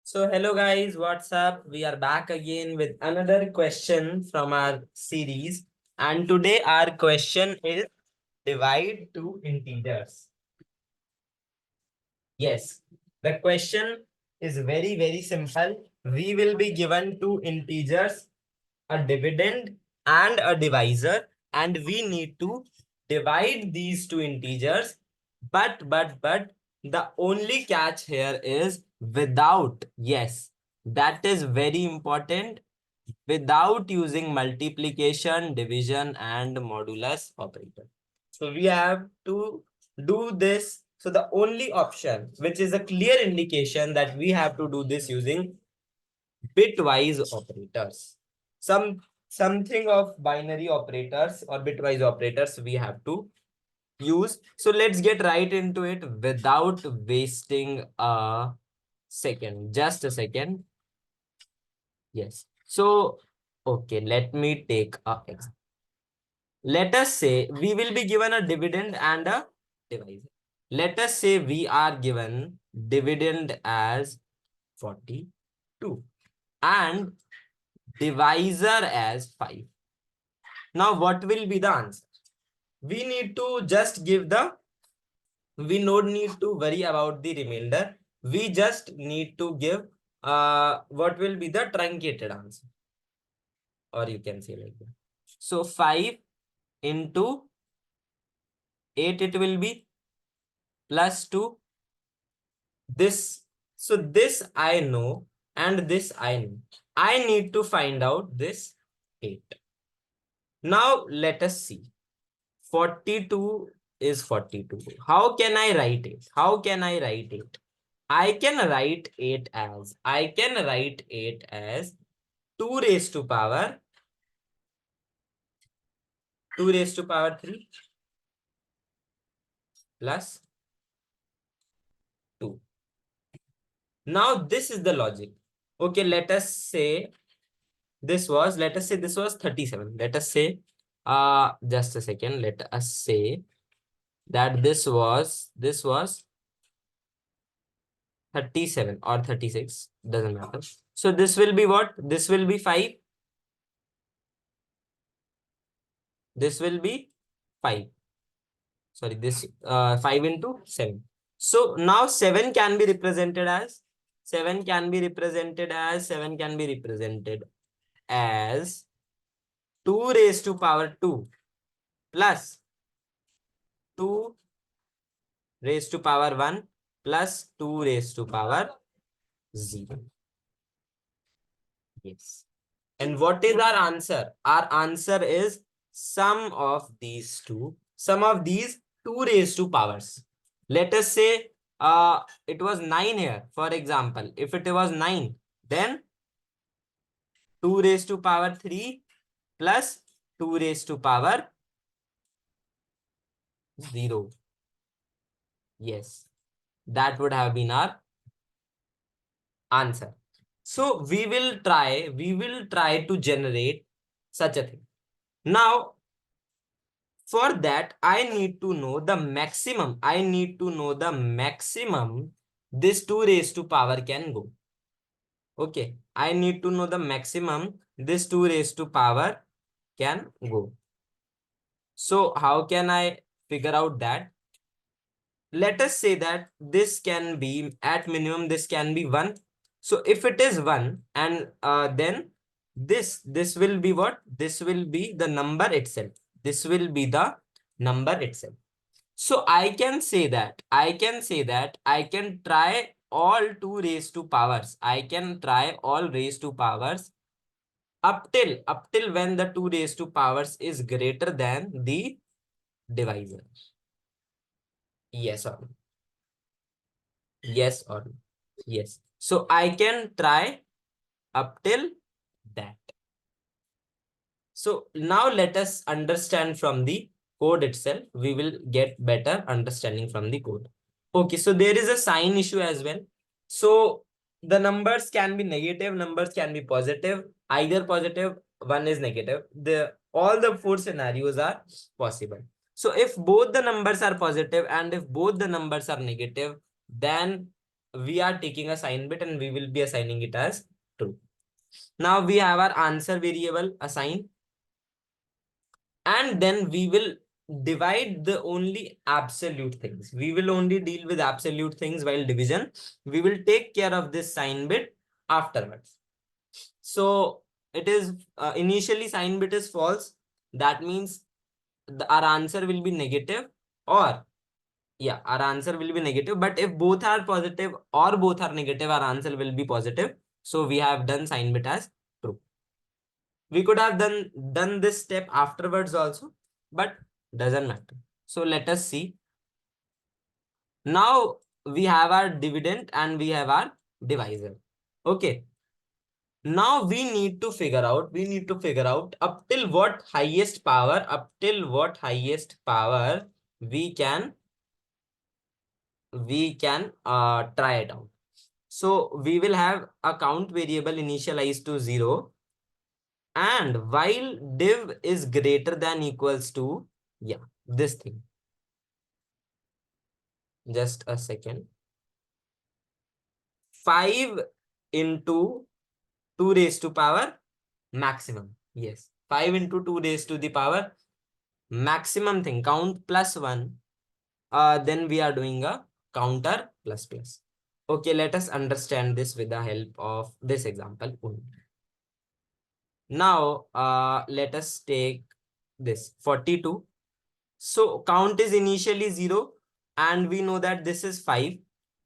So hello guys, what's up? We are back again with another question from our series. And today our question is divide two integers. Yes, the question is very simple. We will be given two integers, a dividend and a divisor, and we need to divide these two integers. But the only catch here is without. Yes, that is very important. Without using multiplication, division, and modulus operator. So we have to do this. So the only option, which is a clear indication that we have to do this using bitwise operators. Something of binary operators or bitwise operators we have to use. So let's get right into it without wasting a second. Just a second. Yes. So, okay, let me take a example. Let us say we will be given a dividend and a divisor. Let us say we are given dividend as 42 and divisor as 5. Now, what will be the answer? We need to just give we don't need to worry about the remainder. We just need to give what will be the truncated answer. Or you can say like that. So 5 into 8 it will be plus 2. This, so this I know and this I know. I need to find out this 8. Now let us see. 42 is 42. How can I write it? How can I write it? I can write it as 2 raised to power 2 raised to power 3 plus 2. Now this is the logic. Okay, let us say this was 37. Let us say just a second. Let us say that this was 37 or 36, doesn't matter. So this will be what? This will be 5. This will be 5. Sorry, this 5 into 7. So now 7 can be represented as 7 can be represented as 2 raised to power 2 plus 2 raised to power 1 plus 2 raised to power 0. Yes. And what is our answer? Our answer is sum of these two raised to powers. Let us say it was 9 here. For example, if it was 9, then 2 raised to power 3 plus 2 raised to power 0. Yes, that would have been our answer. So we will try to generate such a thing. Now, for that, I need to know the maximum. This 2 raised to power can go. Okay, I need to know the maximum this 2 raised to power can go. So how can I figure out that? Let us say that this can be at minimum, this can be 1. So if it is 1 and then this will be what? This will be the number itself. This will be the number itself. So I can say that I can try all 2 raised to powers. I can try all raised to powers up till when the 2 raised to powers is greater than the divisor. Yes or no? Yes or no? Yes. So I can try up till that. So now let us understand from the code itself. We will get better understanding from the code. Okay, so there is a sign issue as well. So the numbers can be negative, numbers can be positive, either positive, one is negative. All the 4 scenarios are possible. So if both the numbers are positive and if both the numbers are negative, then we are taking a sign bit and we will be assigning it as true. Now we have our answer variable assign, and then we will divide the only absolute things. We will only deal with absolute things while division. We will take care of this sign bit afterwards. So it is initially sign bit is false. That means our answer will be negative, or yeah, our answer will be negative. But if both are positive or both are negative, our answer will be positive. So we have done sign bit as true. We could have done this step afterwards also, but doesn't matter. So let us see. Now we have our dividend and we have our divisor. Okay. Now we need to figure out up till what highest power, we can try it out. So we will have a count variable initialized to 0, and while div is greater than equals to, yeah, this thing. Just a second. 5 into 2 raised to power maximum. Yes, 5 into 2 raised to the power maximum thing, count plus 1. Then we are doing a counter plus plus. Okay, let us understand this with the help of this example. Now, let us take this 42. So count is initially 0 and we know that this is 5.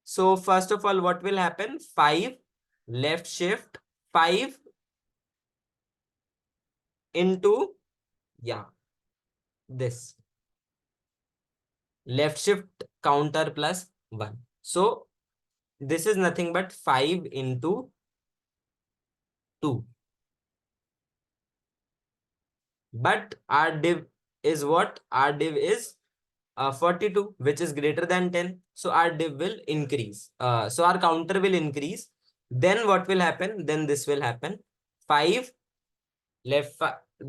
So first of all, what will happen? 5 left shift 5 into, yeah, this left shift counter plus 1. So this is nothing but 5 into 2. But our div is what? Our div is 42, which is greater than 10. So our div will increase. So our counter will increase. Then what will happen? Then this will happen. 5 left,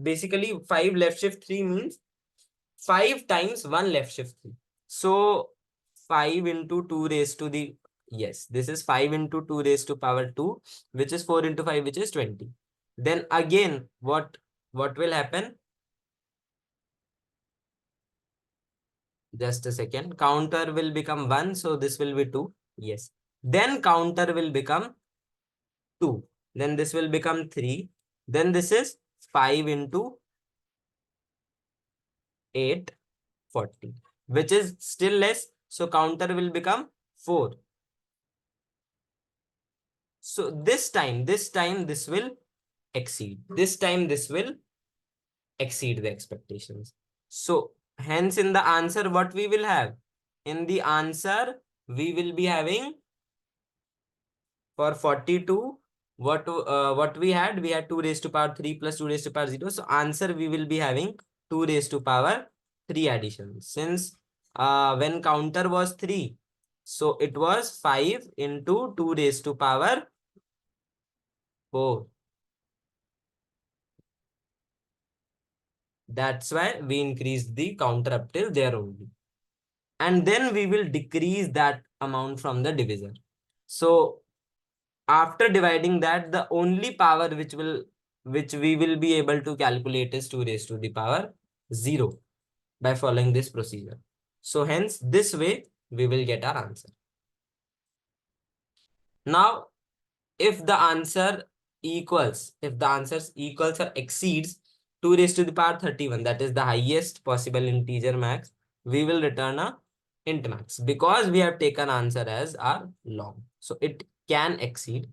basically 5 left shift 3 means 5 times 1 left shift 3. So 5 into 2 raised to the, yes, this is 5 into 2 raised to power 2, which is 4 into 5, which is 20. Then again, what will happen? Just a second. Counter will become 1. So this will be 2. Yes. Then counter will become 2. Then this will become 3. Then this is 5 into 8, 40, which is still less. So counter will become 4. So this time this will exceed. This time this will exceed the expectations. So hence in the answer, what we will have? In the answer, we will be having for 42, what we had? We had 2 raised to power 3 plus 2 raised to power 0. So answer we will be having 2 raised to power 3 addition. Since when counter was 3, so it was 5 into 2 raised to power 4. That's why we increased the counter up till there only. And then we will decrease that amount from the divisor. So after dividing that, the only power which we will be able to calculate is 2 raised to the power 0 by following this procedure. So hence this way we will get our answer. Now, if the answer equals or exceeds 2 raised to the power 31, that is the highest possible integer max, we will return a int max because we have taken answer as our log. So it can exceed.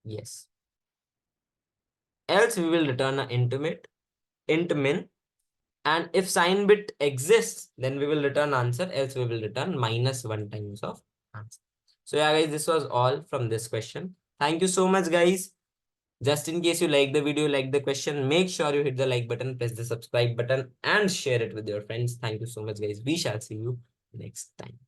Yes. Else we will return an int min. And if sign bit exists, then we will return answer. Else we will return -1 times of answer. So yeah, guys, this was all from this question. Thank you so much, guys. Just in case you like the video, like the question, make sure you hit the like button, press the subscribe button, and share it with your friends. Thank you so much, guys. We shall see you next time.